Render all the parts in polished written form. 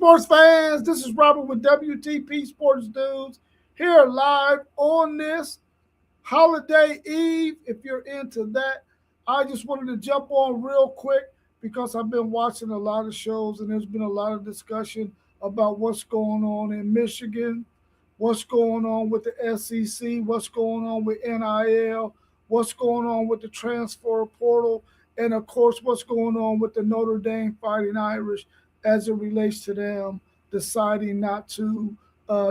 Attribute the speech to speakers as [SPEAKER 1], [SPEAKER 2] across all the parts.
[SPEAKER 1] sports fans. This is Robert with WTP Sports Dudes here live on this holiday eve. If you're into that, I just wanted to jump on real quick because I've been watching a lot of shows and there's been a lot of discussion about what's going on in Michigan, what's going on with the SEC, what's going on with NIL, what's going on with the transfer portal, and of course, what's going on with the Notre Dame Fighting Irish as it relates to them deciding not to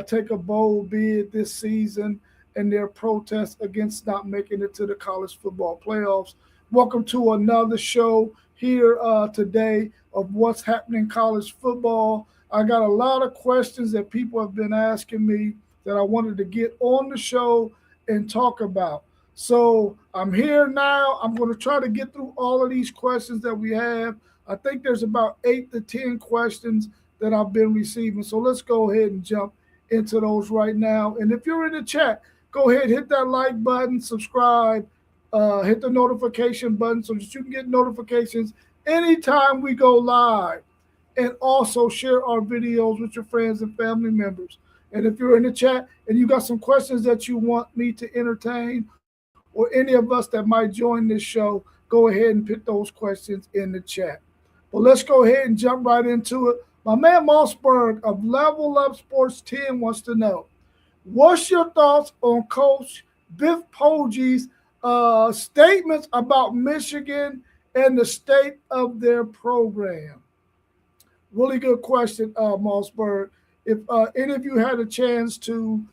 [SPEAKER 1] take a bold bid this season and their protest against not making it to the college football playoffs. Welcome to another show here today of what's happening in college football. I got a lot of questions that people have been asking me that I wanted to get on the show and talk about. So I'm here now. I'm going to try to get through all of these questions that we have. I think there's about 8 to 10 questions that I've been receiving. So let's go ahead and jump into those right now. And if you're in the chat, go ahead, hit that like button, subscribe, hit the notification button so that you can get notifications anytime we go live. And also share our videos with your friends and family members. And if you're in the chat and you got some questions that you want me to entertain or any of us that might join this show, go ahead and put those questions in the chat. But let's go ahead and jump right into it. My man Mossberg of Level Up Sports 10 wants to know, what's your thoughts on Coach Biff Poggi's statements about Michigan and the state of their program? Really good question, Mossberg. If any of you had a chance to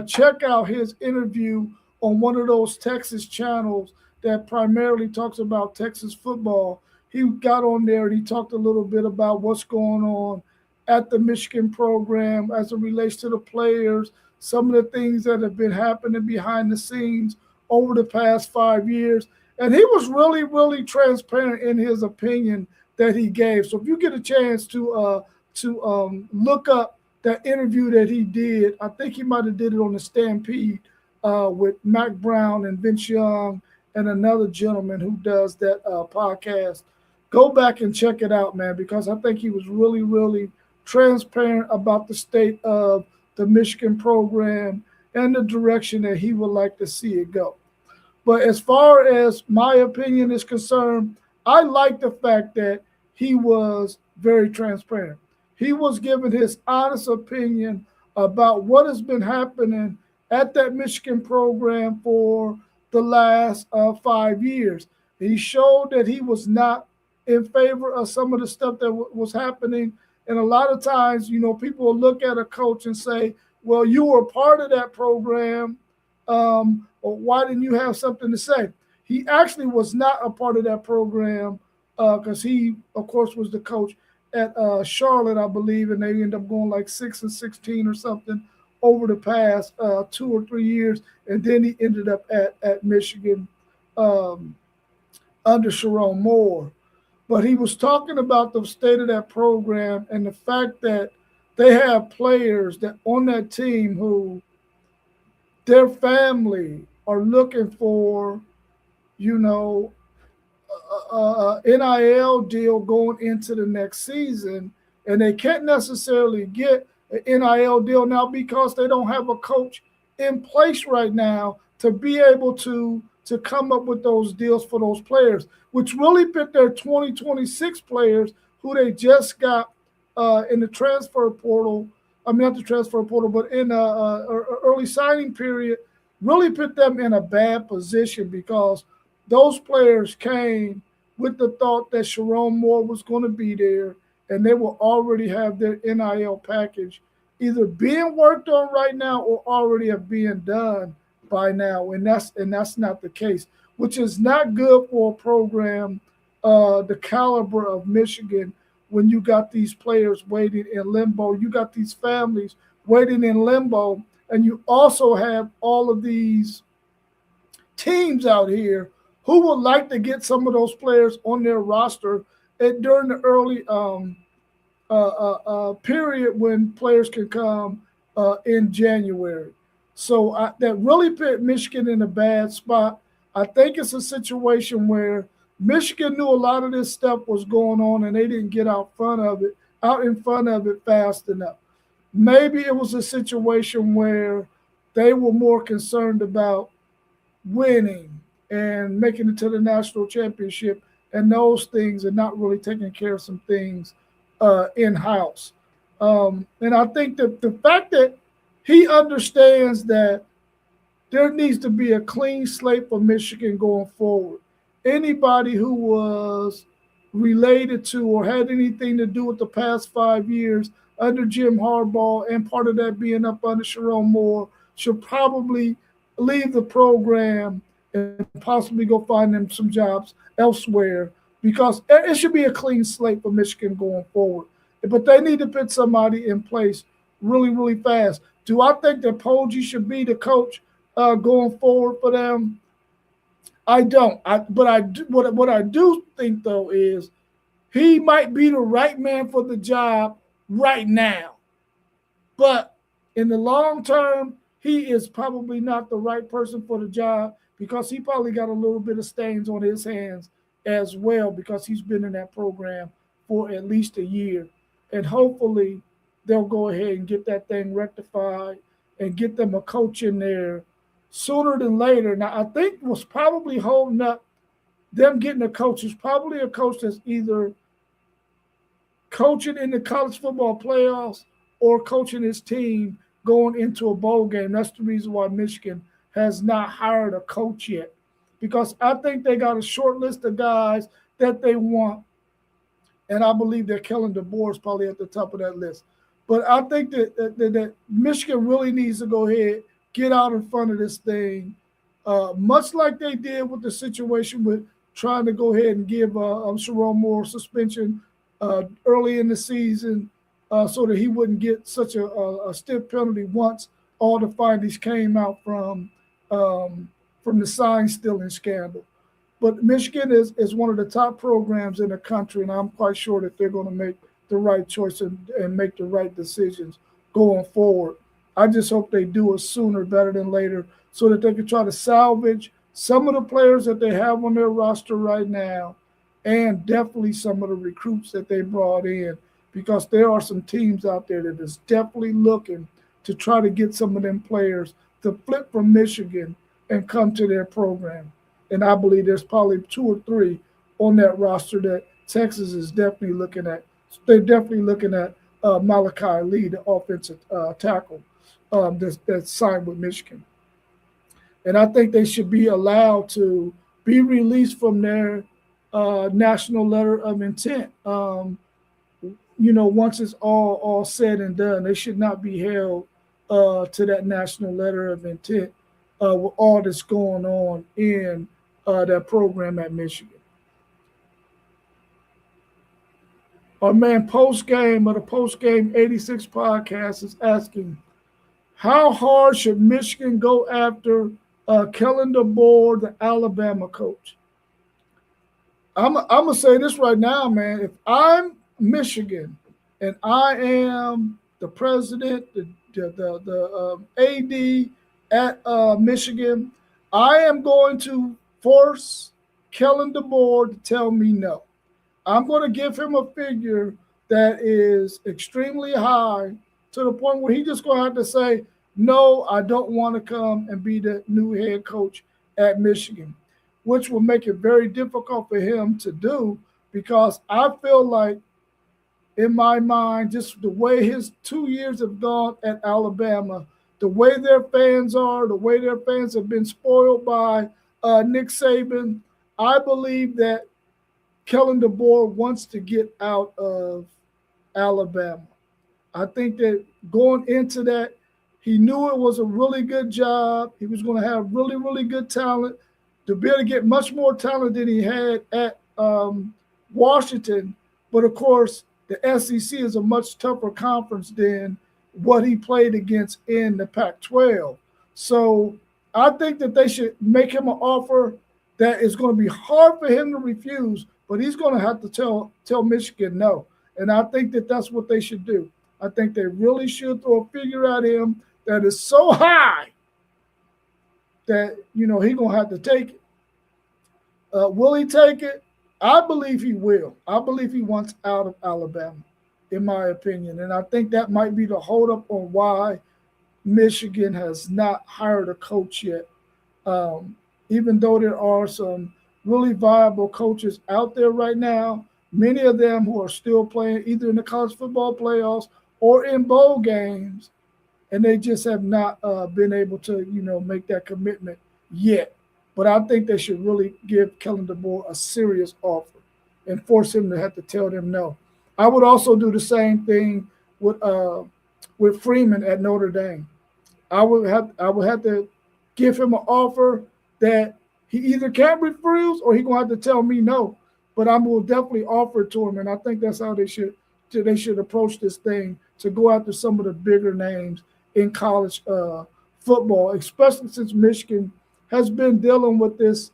[SPEAKER 1] check out his interview on one of those Texas channels that primarily talks about Texas football, he got on there and he talked a little bit about what's going on at the Michigan program as it relates to the players, some of the things that have been happening behind the scenes over the past 5 years. And he was really, really transparent in his opinion that he gave. So if you get a chance to look up that interview that he did, I think he might have did it on the Stampede with Mac Brown and Vince Young and another gentleman who does that podcast. Go back and check it out, man, because I think he was really, really transparent about the state of the Michigan program and the direction that he would like to see it go. But as far as my opinion is concerned, I like the fact that he was very transparent. He was giving his honest opinion about what has been happening at that Michigan program for the last 5 years. He showed that he was not in favor of some of the stuff that was happening. And a lot of times, you know, people will look at a coach and say, well, you were part of that program, or why didn't you have something to say? He actually was not a part of that program because he, of course, was the coach at Charlotte, I believe, and they ended up going like 6-16 or something over the past 2 or 3 years. And then he ended up at Michigan under Sharon Moore. But he was talking about the state of that program and the fact that they have players that on that team who their family are looking for, you know, NIL deal going into the next season, and they can't necessarily get an NIL deal now because they don't have a coach in place right now to be able to come up with those deals for those players, which really put their 2026 players who they just got in the transfer portal. I mean, not the transfer portal, but in early signing period, really put them in a bad position because those players came with the thought that Sharon Moore was going to be there, and they will already have their NIL package either being worked on right now or already have been done by now, and that's not the case, which is not good for a program the caliber of Michigan when you got these players waiting in limbo, you got these families waiting in limbo, and you also have all of these teams out here who would like to get some of those players on their roster during the early period when players can come in January. So that really put Michigan in a bad spot. I think it's a situation where Michigan knew a lot of this stuff was going on and they didn't get out front of it. out in front of it fast enough. Maybe it was a situation where they were more concerned about winning and making it to the national championship and those things, and not really taking care of some things in house. And I think that the fact that he understands that there needs to be a clean slate for Michigan going forward. Anybody who was related to or had anything to do with the past 5 years under Jim Harbaugh, and part of that being up under Sharon Moore, should probably leave the program and possibly go find them some jobs elsewhere, because it should be a clean slate for Michigan going forward. But they need to put somebody in place really, really fast. Do I think that Poggi should be the coach going forward for them? I don't. What I do think though is he might be the right man for the job right now, but in the long term, he is probably not the right person for the job, because he probably got a little bit of stains on his hands as well, because he's been in that program for at least a year. And hopefully they'll go ahead and get that thing rectified and get them a coach in there sooner than later. Now, I think what's probably holding up them getting a coach is probably a coach that's either coaching in the college football playoffs or coaching his team going into a bowl game. That's the reason why Michigan has not hired a coach yet, because I think they got a short list of guys that they want, and I believe that Kellen DeBoer is probably at the top of that list. But I think that Michigan really needs to go ahead, get out in front of this thing, much like they did with the situation with trying to go ahead and give Sharon Moore suspension early in the season, so that he wouldn't get such a stiff penalty once all the findings came out from the sign stealing scandal. But Michigan is one of the top programs in the country, and I'm quite sure that they're going to make the right choice and make the right decisions going forward. I just hope they do it sooner better than later, so that they can try to salvage some of the players that they have on their roster right now, and definitely some of the recruits that they brought in, because there are some teams out there that is definitely looking to try to get some of them players to flip from Michigan and come to their program. And I believe there's probably 2 or 3 on that roster that Texas is definitely looking at. They're definitely looking at Malachi Lee, the offensive tackle that's signed with Michigan. And I think they should be allowed to be released from their national letter of intent. Once it's all said and done, they should not be held to that national letter of intent with all that's going on in that program at Michigan. Our man the Post Game 86 podcast is asking, how hard should Michigan go after Kellen DeBoer, the Alabama coach? I'm gonna say this right now, man. If I'm Michigan and I am the president, the AD at Michigan, I am going to force Kellen DeBoer to tell me no. I'm going to give him a figure that is extremely high, to the point where he's just going to have to say, no, I don't want to come and be the new head coach at Michigan, which will make it very difficult for him to do, because I feel like, in my mind, just the way his 2 years have gone at Alabama, the way their fans are, the way their fans have been spoiled by Nick Saban, I believe that Kellen DeBoer wants to get out of Alabama. I think that going into that, he knew it was a really good job. He was going to have really, really good talent, to be able to get much more talent than he had at Washington. But of course, the SEC is a much tougher conference than what he played against in the Pac-12. So I think that they should make him an offer that is going to be hard for him to refuse, but he's going to have to tell Michigan no. And I think that that's what they should do. I think they really should throw a figure at him that is so high that, he's going to have to take it. Will he take it? I believe he will. I believe he wants out of Alabama. in my opinion. And I think that might be the holdup on why Michigan has not hired a coach yet. Um, Even though there are some really viable coaches out there right now, many of them who are still playing either in the college football playoffs or in bowl games, and they just have not been able to, make that commitment yet. But I think they should really give Kellen DeBoer a serious offer and force him to have to tell them no. I would also do the same thing with Freeman at Notre Dame. I would have to give him an offer that he either can't refuse or he gonna have to tell me no. But I will definitely offer it to him, and I think that's how they should approach this thing, to go after some of the bigger names in college football, especially since Michigan has been dealing with this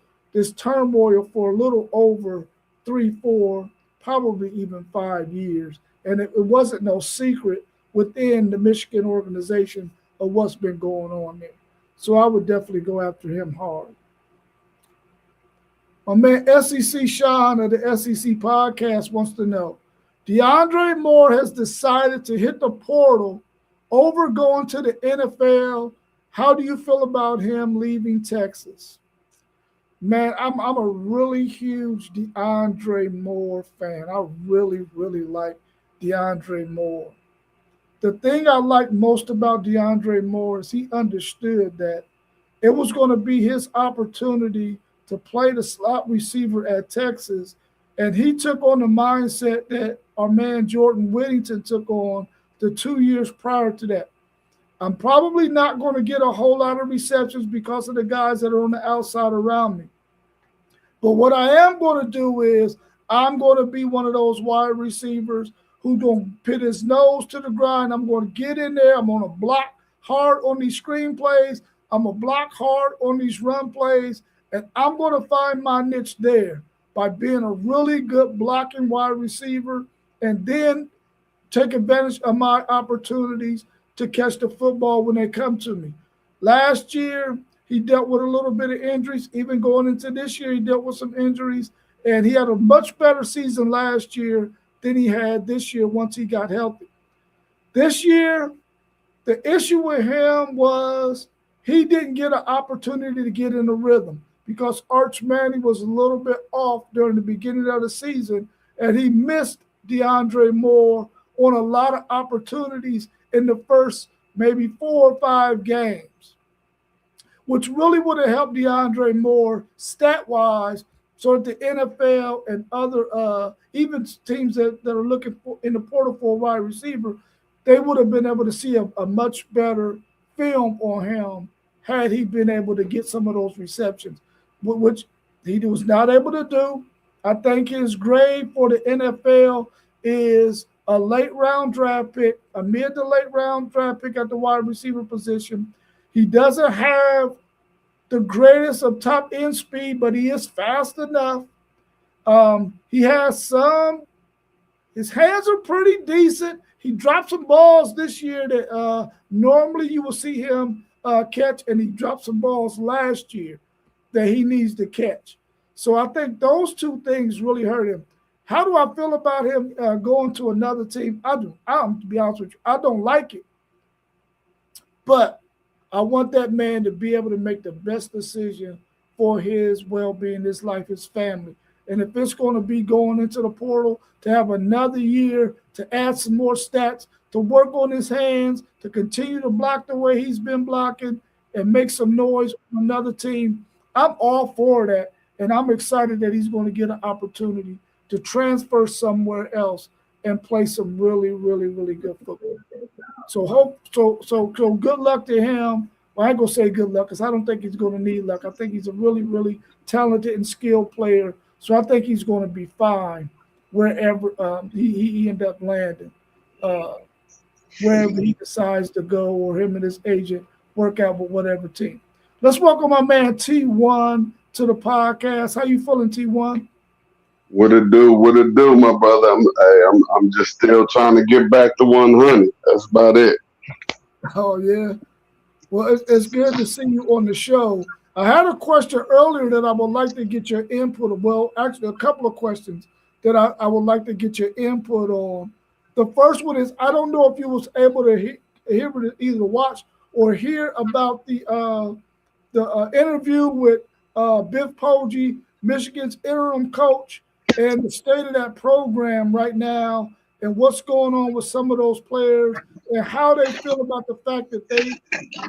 [SPEAKER 1] turmoil for a little over 3, 4, probably even 5 years, and it wasn't no secret within the Michigan organization of what's been going on there. So I would definitely go after him hard. My man SEC Sean of the SEC podcast wants to know, DeAndre Moore has decided to hit the portal over going to the NFL. How do you feel about him leaving Texas? Man, I'm a really huge DeAndre Moore fan. I really, really like DeAndre Moore. The thing I like most about DeAndre Moore is he understood that it was going to be his opportunity to play the slot receiver at Texas, and he took on the mindset that our man Jordan Whittington took on the 2 years prior to that. I'm probably not going to get a whole lot of receptions because of the guys that are on the outside around me. But what I am going to do is I'm going to be one of those wide receivers who going to put his nose to the grind. I'm going to get in there. I'm going to block hard on these screen plays. I'm going to block hard on these run plays. And I'm going to find my niche there by being a really good blocking wide receiver and then take advantage of my opportunities to catch the football when they come to me. Last year, he dealt with a little bit of injuries. Even going into this year, he dealt with some injuries. And he had a much better season last year than he had this year once he got healthy. This year, the issue with him was he didn't get an opportunity to get in the rhythm because Arch Manning was a little bit off during the beginning of the season, and he missed DeAndre Moore on a lot of opportunities in the first maybe 4 or 5 games, which really would have helped DeAndre Moore stat-wise, so that the NFL and other even teams that are looking for in the portal for a wide receiver, they would have been able to see a much better film on him had he been able to get some of those receptions, which he was not able to do. I think his grade for the NFL is a late round draft pick, a mid to late round draft pick at the wide receiver position. He doesn't have the greatest of top end speed, but he is fast enough. He has his hands are pretty decent. He dropped some balls this year that normally you will see him catch, and he dropped some balls last year that he needs to catch. So I think those two things really hurt him. How do I feel about him going to another team? To be honest with you, I don't like it. But I want that man to be able to make the best decision for his well-being, his life, his family. And if it's going to be going into the portal to have another year, to add some more stats, to work on his hands, to continue to block the way he's been blocking and make some noise on another team, I'm all for that. And I'm excited that he's going to get an opportunity to transfer somewhere else and play some really, really, really good football. So good luck to him. Well, I ain't gonna say good luck because I don't think he's gonna need luck. I think he's a really, really talented and skilled player. So I think he's gonna be fine wherever he end up landing, wherever he decides to go, or him and his agent work out with whatever team. Let's welcome my man T1 to the podcast. How you feeling, T1?
[SPEAKER 2] What it do, my brother? I'm just still trying to get back to 100. That's about it.
[SPEAKER 1] Oh yeah. Well, it's good to see you on the show. I had a question earlier that I would like to get your input. Well, actually, a couple of questions that I would like to get your input on. The first one is I don't know if you was able to hear either watch or hear about the interview with Biff Poggi, Michigan's interim coach, and the state of that program right now, and what's going on with some of those players, and how they feel about the fact that they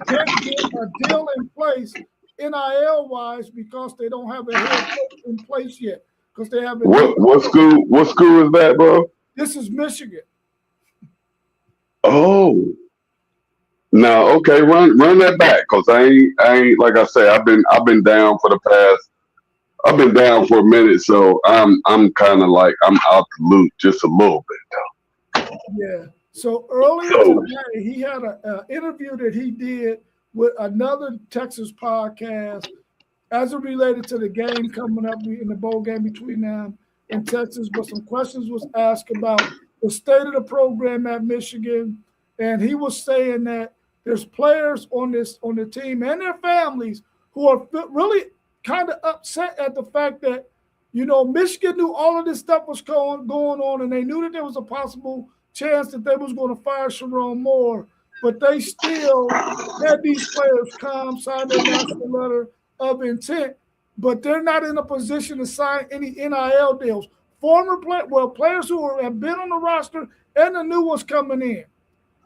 [SPEAKER 1] can't get a deal in place NIL wise because they don't have a head coach in place yet. Because they haven't.
[SPEAKER 2] What school is that, bro?
[SPEAKER 1] This is Michigan.
[SPEAKER 2] Oh. No, okay, run that back, cause I ain't like I say, I've been down for the past. I've been down for a minute, so I'm kind of like I'm out the loop just a little bit though.
[SPEAKER 1] Yeah. So earlier today, he had an interview that he did with another Texas podcast as it related to the game coming up in the bowl game between them and Texas. But some questions was asked about the state of the program at Michigan, and he was saying that there's players on the team and their families who are really kind of upset at the fact that, Michigan knew all of this stuff was going on, and they knew that there was a possible chance that they was going to fire Sharon Moore, but they still had these players come sign their national letter of intent, but they're not in a position to sign any NIL deals. Players who have been on the roster and the new ones coming in.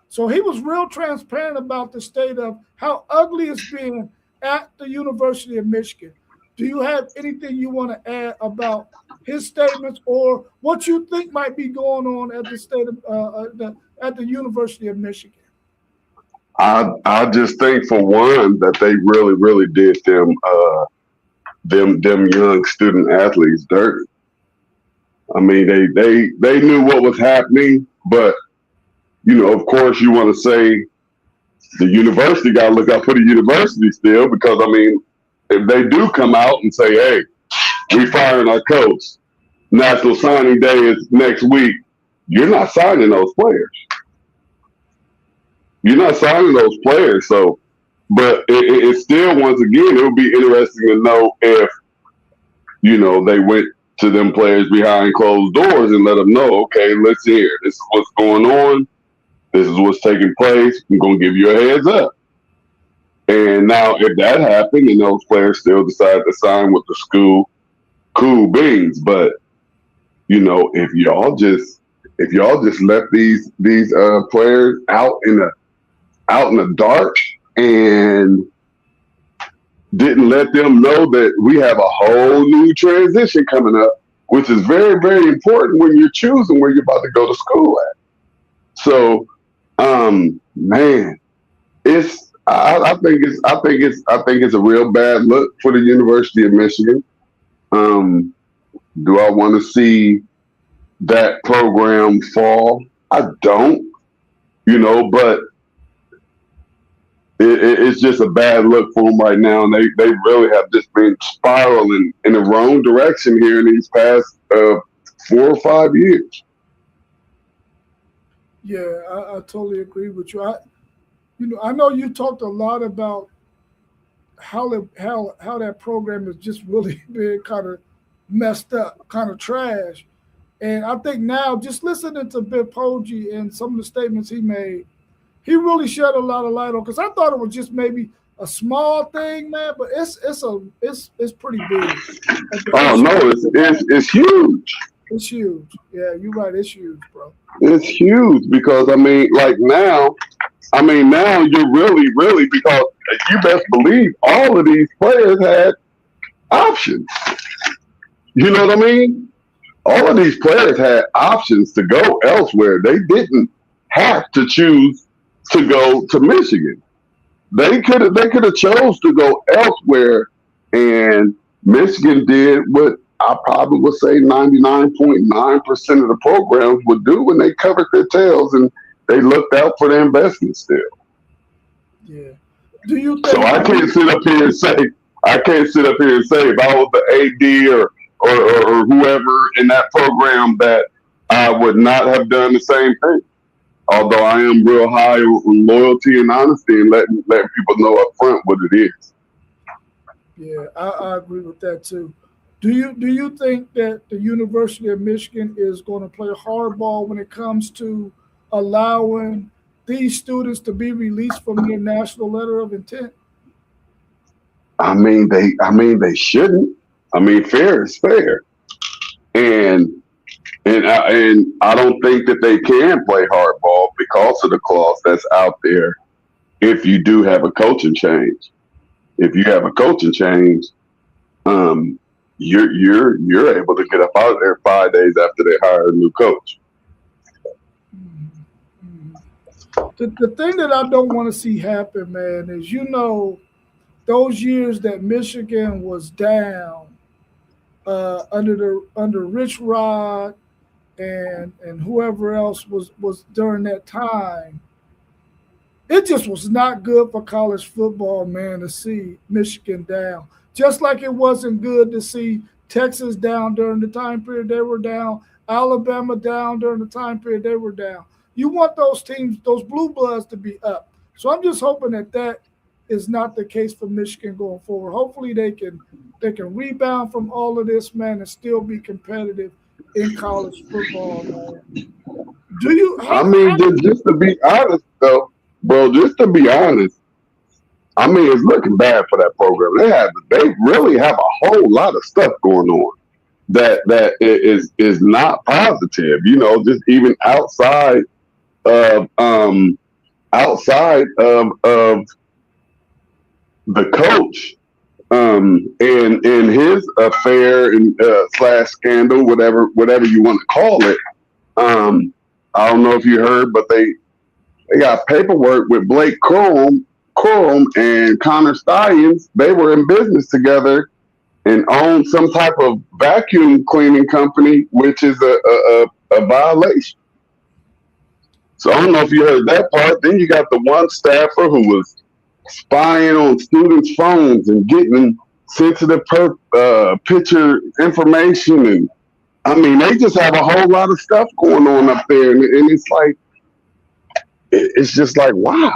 [SPEAKER 1] So he was real transparent about the state of how ugly it's been at the University of Michigan. Do you have anything you want to add about his statements or what you think might be going on at the state of at the University of Michigan?
[SPEAKER 2] I just think for one that they really, really did them young student athletes dirty. I mean, they knew what was happening, but of course, you want to say the university got to look out for the university still, because I mean, if they do come out and say, "Hey, we firing our coach," National Signing Day is next week, you're not signing those players. You're not signing those players. So, but it still, once again, it would be interesting to know if they went to them players behind closed doors and let them know, okay, let's hear. This is what's going on. This is what's taking place. I'm going to give you a heads up. And now if that happened and those players still decide to sign with the school, cool beans. But, if y'all just left these players out in the dark and didn't let them know that we have a whole new transition coming up, which is very, very important when you're choosing where you're about to go to school at. So, man, I think it's a real bad look for the University of Michigan. Do I want to see that program fall? I don't, but it's just a bad look for them right now, and they really have just been spiraling in the wrong direction here in these past 4 or 5 years.
[SPEAKER 1] Yeah, I totally agree with you. I know you talked a lot about how that program has just really been kind of messed up, kind of trash. And I think now, just listening to Bill Poggi and some of the statements he made, he really shed a lot of light on, because I thought it was just maybe a small thing, man, but it's pretty big.
[SPEAKER 2] Oh no, it's huge.
[SPEAKER 1] It's huge. Yeah, you're right. It's huge, bro.
[SPEAKER 2] It's huge because now you're really, because you best believe all of these players had options. You know what I mean? All of these players had options to go elsewhere. They didn't have to choose to go to Michigan. They could have chose to go elsewhere, and Michigan did what I probably would say 99.9% of the programs would do when they covered their tails and they looked out for their investment still.
[SPEAKER 1] Yeah. Do you think
[SPEAKER 2] so I can't sit up here and say if I was the AD or whoever in that program that I would not have done the same thing. Although I am real high on loyalty and honesty and letting people know up front what it is.
[SPEAKER 1] Yeah, I agree with that too. Do you think that the University of Michigan is going to play hardball when it comes to allowing these students to be released from their national letter of intent?
[SPEAKER 2] I mean, they shouldn't. I mean, fair is fair, and and I don't think that they can play hardball because of the clause that's out there. If you do have a coaching change, if you have a coaching change, um, you're able to get up out of there 5 days after they hire a new coach.
[SPEAKER 1] Mhm. The thing that I don't want to see happen, man, is those years that Michigan was down under Rich Rod and whoever else was during that time. It just was not good for college football, man, to see Michigan down. Just like it wasn't good to see Texas down during the time period they were down, Alabama down during the time period they were down. You want those teams, those blue bloods, to be up. So I'm just hoping that that is not the case for Michigan going forward. Hopefully they can rebound from all of this, man, and still be competitive in college football, man. Do you
[SPEAKER 2] I
[SPEAKER 1] how
[SPEAKER 2] mean, just to be honest, though, bro, just to be honest, I mean, it's looking bad for that program. They really have a whole lot of stuff going on that is not positive. Just even of outside of the coach, and his affair and slash scandal, whatever you want to call it. Um, I don't know if you heard, but they got paperwork with Blake Corum and Connor Stallions. They were in business together and owned some type of vacuum cleaning company, which is a violation. So I don't know if you heard that part. Then you got the one staffer who was spying on students' phones and getting sensitive picture information. And I mean, they just have a whole lot of stuff going on up there. And it's like, it's just like, wow,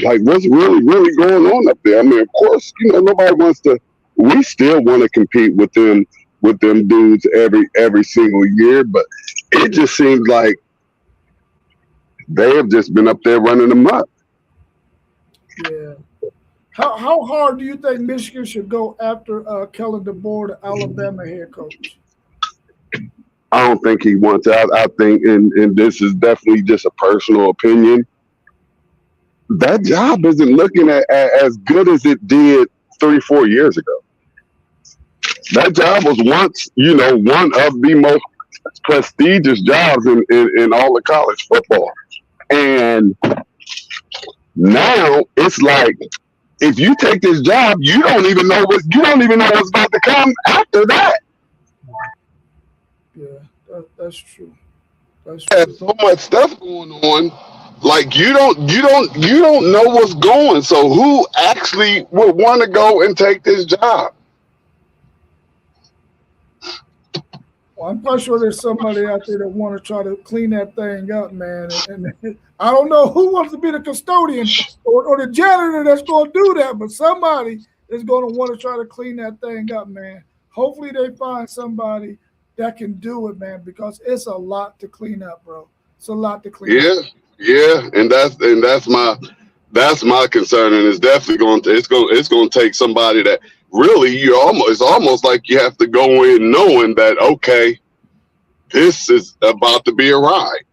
[SPEAKER 2] like what's really going on up there? I mean, of course, nobody wants to. We still want to compete with them dudes every single year, but it just seems like they have just been up there running amok.
[SPEAKER 1] yeah. How hard do you think Michigan should go after Kellen DeBoer, the Alabama head coach?
[SPEAKER 2] I don't think he wants out. I think, and this is definitely just a personal opinion, that job isn't looking at as good as it did 3-4 years ago. That job was once, one of the most prestigious jobs in all of college football. And now it's like, if you take this job, you don't even know what's about to come after that.
[SPEAKER 1] Yeah, that's true. That's
[SPEAKER 2] There's
[SPEAKER 1] true.
[SPEAKER 2] so much stuff going on. Like you don't know what's going. So who actually would want to go and take this job?
[SPEAKER 1] Well, I'm quite sure there's somebody out there that want to try to clean that thing up, man. And I don't know who wants to be the custodian or the janitor that's going to do that, but somebody is going to want to try to clean that thing up, man. Hopefully they find somebody that can do it, man, because it's a lot to clean up, bro. It's a lot to clean up.
[SPEAKER 2] Yeah, yeah, and that's my concern, and it's going to take somebody that really it's almost like you have to go in knowing that, okay, this is about to be a ride.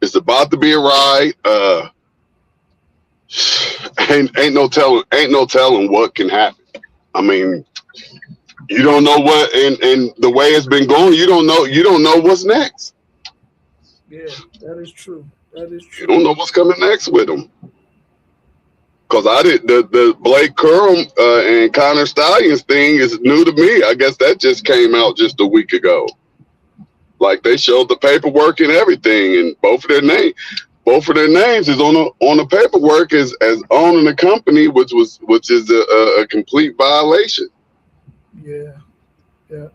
[SPEAKER 2] It's about to be a ride. Ain't no telling what can happen. I mean, you don't know what, and the way it's been going, you don't know what's next.
[SPEAKER 1] Yeah, that is true. That is
[SPEAKER 2] You
[SPEAKER 1] true.
[SPEAKER 2] don't know what's coming next with them. Because I did the Blake Currum and Connor Stallions thing is new to me. I guess that just came out just a week ago. Like they showed the paperwork and everything, and both of their names is on the paperwork as owning the company, which is a complete violation.
[SPEAKER 1] Yeah, yeah.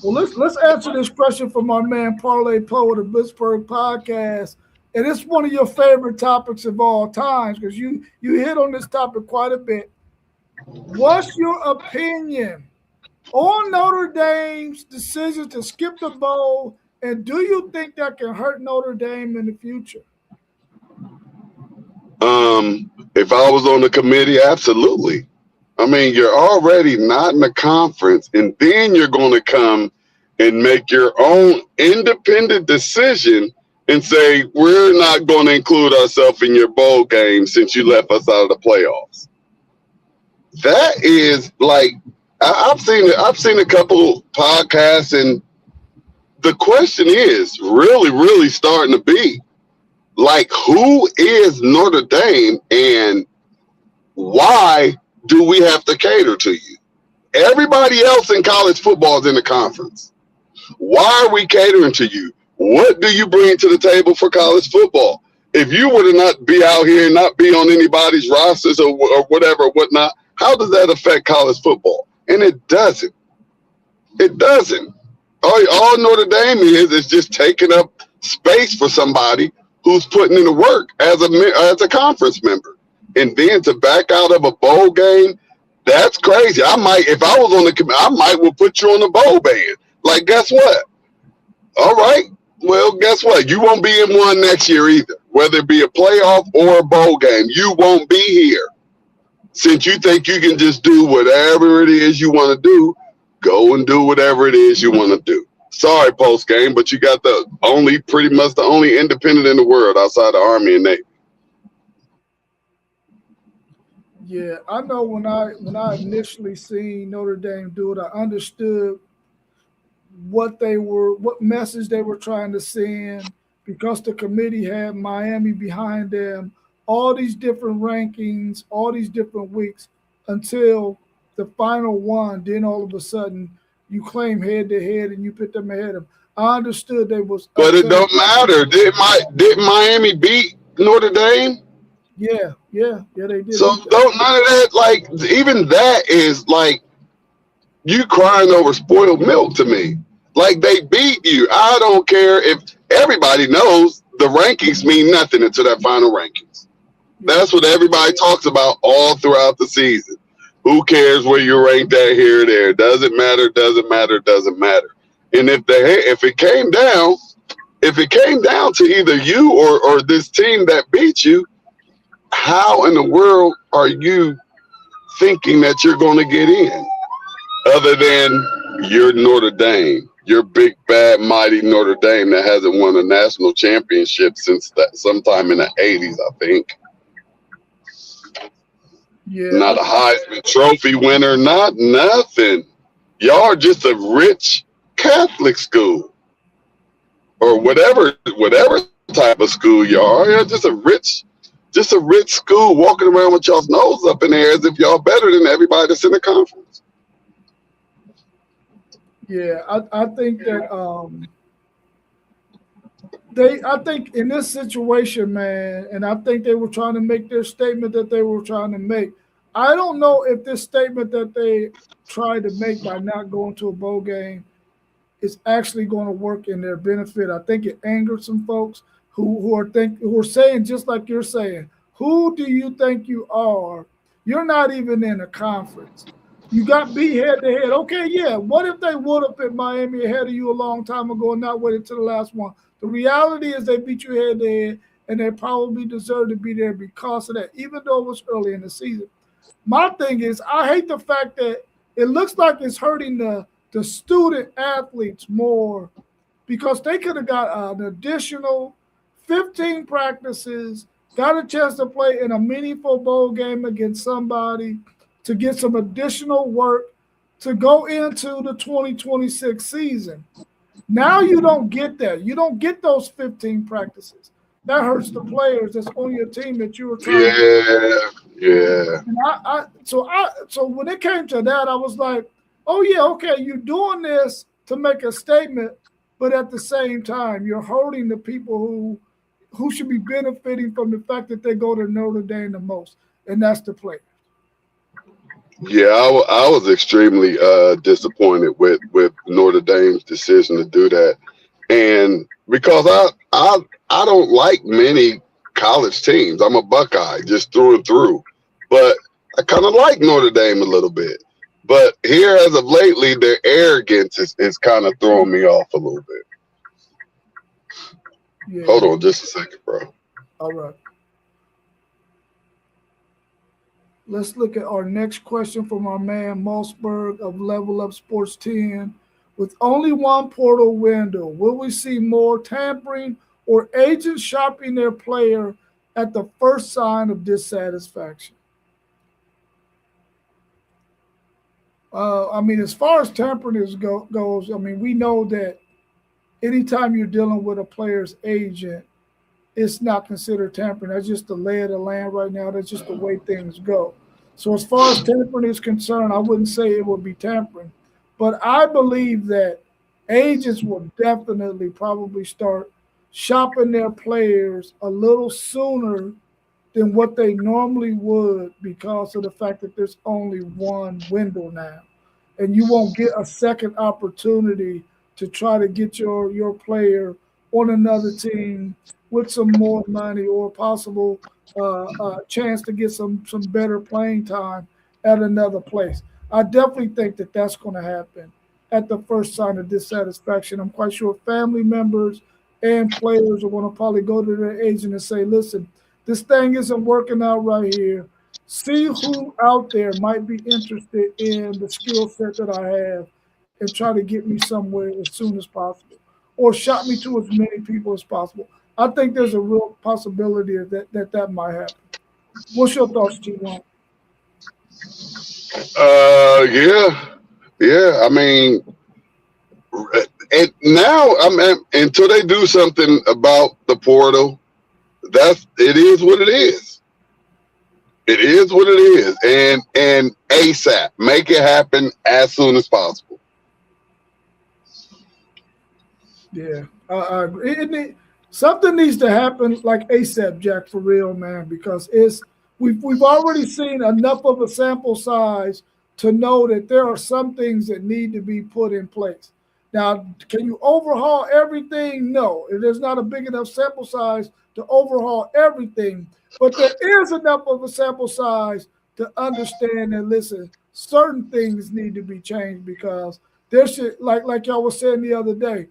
[SPEAKER 1] Well, let's answer this question from our man Parlay Poe of the Blitzburg podcast. And it's one of your favorite topics of all times because you hit on this topic quite a bit. What's your opinion on Notre Dame's decision to skip the bowl, and do you think that can hurt Notre Dame in the future?
[SPEAKER 2] If I was on the committee, absolutely. I mean, you're already not in the conference, and then you're going to come and make your own independent decision and say, we're not going to include ourselves in your bowl game since you left us out of the playoffs. That is like, I've seen a couple podcasts, and the question is really starting to be like, who is Notre Dame and why do we have to cater to you? Everybody else in college football is in the conference. Why are we catering to you? What do you bring to the table for college football? If you were to not be out here and not be on anybody's rosters or whatever, whatnot, how does that affect college football? And it doesn't. It doesn't. All Notre Dame is just taking up space for somebody who's putting in the work as a conference member. And then to back out of a bowl game, that's crazy. I might, if I was on the committee, I might will put you on the bowl ban. Like, guess what? All right. Well, guess what? You won't be in one next year either. Whether it be a playoff or a bowl game, you won't be here. Since you think you can just do whatever it is you want to do, go and do whatever it is you want to do. Sorry, post game, but you got pretty much the only independent in the world outside the Army and Navy.
[SPEAKER 1] Yeah, I know when I initially seen Notre Dame do it, I understood what message they were trying to send, because the committee had Miami behind them, all these different rankings, all these different weeks until the final one. Then all of a sudden you claim head to head and you put them ahead of them. I understood they was,
[SPEAKER 2] but it don't matter. Did Miami beat Notre Dame?
[SPEAKER 1] Yeah, they did.
[SPEAKER 2] So none of that, like, even that is like you crying over spoiled milk to me. Like, they beat you. I don't care if everybody knows the rankings mean nothing until that final rankings. That's what everybody talks about all throughout the season. Who cares where you're ranked at here or there? Doesn't matter. And if it came down to either you or this team that beat you, how in the world are you thinking that you're going to get in? Other than you're Notre Dame. You're big, bad, mighty Notre Dame that hasn't won a national championship since sometime in the 80s, I think.
[SPEAKER 1] Yeah.
[SPEAKER 2] Not a Heisman Trophy winner, not nothing. Y'all are just a rich Catholic school. Or whatever type of school y'all are. You're just a rich school walking around with y'all's nose up in the air as if y'all better than everybody that's in the conference.
[SPEAKER 1] Yeah, I think that I think in this situation, man, and I think they were trying to make their statement that they were trying to make. I don't know if this statement that they tried to make by not going to a bowl game is actually going to work in their benefit. I think it angered some folks who are saying, just like you're saying, who do you think you are? You're not even in a conference. You got beat head to head. Okay, yeah. What if they would have put Miami ahead of you a long time ago and not waited to the last one? The reality is they beat you head to head, and they probably deserve to be there because of that, even though it was early in the season. My thing is, I hate the fact that it looks like it's hurting the student athletes more, because they could have got an additional 15 practices, got a chance to play in a meaningful bowl game against somebody, to get some additional work to go into the 2026 season. Now you don't get that. You don't get those 15 practices. That hurts the players that's on your team that you were trying
[SPEAKER 2] to. Yeah.
[SPEAKER 1] And so when it came to that, I was like, oh yeah, okay, you're doing this to make a statement, but at the same time, you're hurting the people who should be benefiting from the fact that they go to Notre Dame the most, and that's the players.
[SPEAKER 2] Yeah, I was extremely disappointed with Notre Dame's decision to do that, and because I don't like many college teams. I'm a Buckeye just through and through, but I kind of like Notre Dame a little bit. But here, as of lately, their arrogance is kind of throwing me off a little bit.
[SPEAKER 1] Yeah.
[SPEAKER 2] Hold on just a second, bro.
[SPEAKER 1] All right. Let's look at our next question from our man Mossberg of Level Up Sports 10. With only one portal window, will we see more tampering or agents shopping their player at the first sign of dissatisfaction? I mean, as far as tampering goes, I mean, we know that anytime you're dealing with a player's agent, it's not considered tampering. That's just the lay of the land right now. That's just the way things go. So as far as tampering is concerned, I wouldn't say it would be tampering. But I believe that agents will definitely probably start shopping their players a little sooner than what they normally would because of the fact that there's only one window now. And you won't get a second opportunity to try to get your player on another team with some more money or possible chance to get some better playing time at another place. I definitely think that that's going to happen at the first sign of dissatisfaction. I'm quite sure family members and players are going to probably go to their agent and say, listen, this thing isn't working out right here. See who out there might be interested in the skill set that I have and try to get me somewhere as soon as possible or shop me to as many people as possible. I think there's a real possibility that might happen. What's your thoughts, G1?
[SPEAKER 2] Yeah. I mean, and now until they do something about the portal, it is what it is. It is what it is, and ASAP, make it happen as soon as possible.
[SPEAKER 1] Yeah, I agree. Something needs to happen like ASAP, Jack, for real, man, because we've already seen enough of a sample size to know that there are some things that need to be put in place. Now, can you overhaul everything? No, there's not a big enough sample size to overhaul everything, but there is enough of a sample size to understand and listen, certain things need to be changed because there should, like y'all was saying the other day,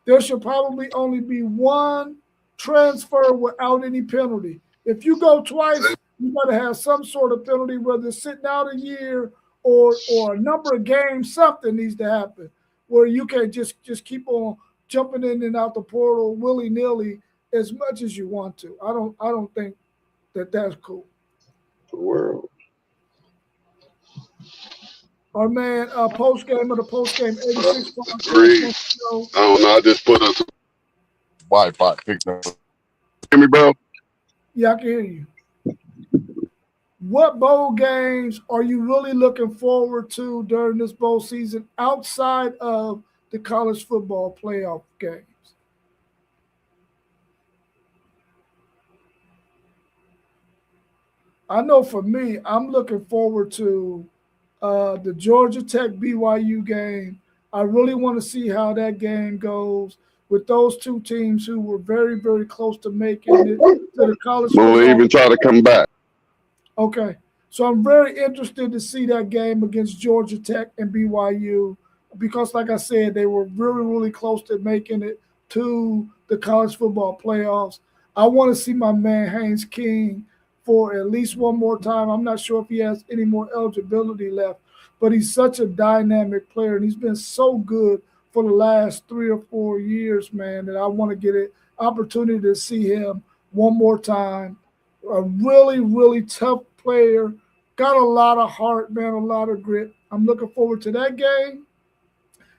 [SPEAKER 1] there should probably only be one transfer without any penalty. If you go twice, you got to have some sort of penalty, whether it's sitting out a year or a number of games. Something needs to happen where you can't just keep on jumping in and out the portal willy-nilly as much as you want to. I don't think that's cool.
[SPEAKER 2] The world.
[SPEAKER 1] Our man, post game 86.
[SPEAKER 2] I don't know. I just put a Wi-Fi picked up. Hear me, bro?
[SPEAKER 1] Yeah, I can hear you. What bowl games are you really looking forward to during this bowl season outside of the college football playoff games? I know for me, I'm looking forward to the Georgia Tech BYU game. I really want to see how that game goes with those two teams who were very, very close to making it to the college football.
[SPEAKER 2] We'll even try to come back.
[SPEAKER 1] Okay. So I'm very interested to see that game against Georgia Tech and BYU because, like I said, they were really, really close to making it to the college football playoffs. I want to see my man Haynes King for at least one more time. I'm not sure if he has any more eligibility left, but he's such a dynamic player, and he's been so good for the last 3 or 4 years, man, that I want to get an opportunity to see him one more time. A really, really tough player, got a lot of heart, man, a lot of grit. I'm looking forward to that game.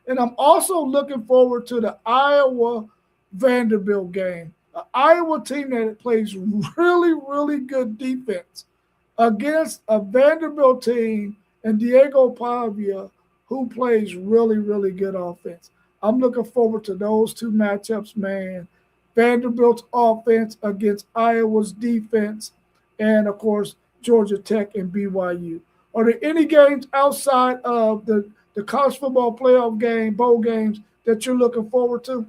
[SPEAKER 1] And I'm also looking forward to the Iowa-Vanderbilt game. An Iowa team that plays really, really good defense against a Vanderbilt team and Diego Pavia who plays really, really good offense. I'm looking forward to those two matchups, man. Vanderbilt's offense against Iowa's defense, and, of course, Georgia Tech and BYU. Are there any games outside of the college football playoff game, bowl games, that you're looking forward to?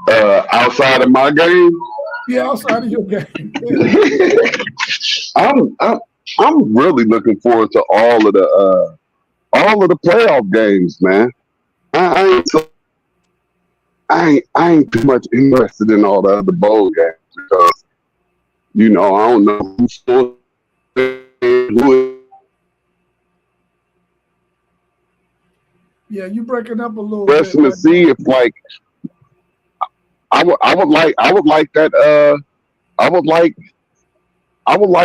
[SPEAKER 2] Outside of my game?
[SPEAKER 1] Yeah, outside of your game.
[SPEAKER 2] I'm really looking forward to all of the playoff games, man. I ain't so I ain't too much interested in all the other bowl games because I don't know who's supposed who
[SPEAKER 1] Yeah, you breaking up a little bit
[SPEAKER 2] interesting to
[SPEAKER 1] right
[SPEAKER 2] see
[SPEAKER 1] now.
[SPEAKER 2] if like I would like I would like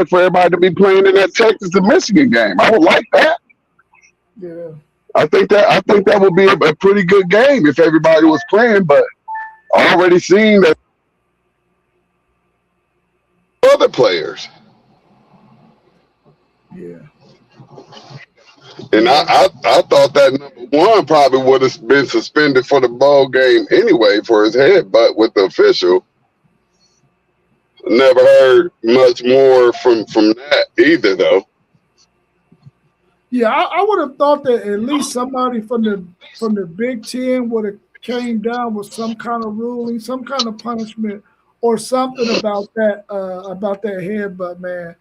[SPEAKER 2] for everybody to be playing in that Texas and Michigan game. I would like that.
[SPEAKER 1] Yeah,
[SPEAKER 2] I think that would be a pretty good game if everybody was playing. But I already seen that other players,
[SPEAKER 1] yeah,
[SPEAKER 2] and
[SPEAKER 1] yeah.
[SPEAKER 2] I thought that number one probably would have been suspended for the ball game anyway for his head, but with the official, never heard much more from that either though.
[SPEAKER 1] Yeah, I would have thought that at least somebody from the Big Ten would have came down with some kind of ruling, some kind of punishment, or something about that headbutt, man.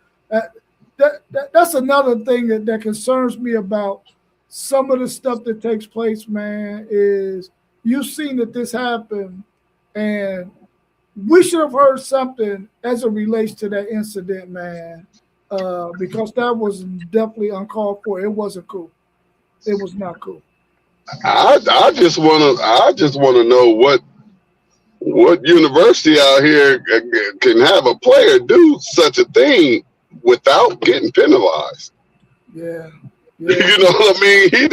[SPEAKER 1] That, that's another thing that concerns me about some of the stuff that takes place, man. Is you've seen that this happen, and we should have heard something as it relates to that incident, man, because that was definitely uncalled for. It wasn't cool. It was not cool.
[SPEAKER 2] I just wanna know what university out here can have a player do such a thing without getting penalized.
[SPEAKER 1] Yeah,
[SPEAKER 2] You
[SPEAKER 1] yeah,
[SPEAKER 2] know what I mean? He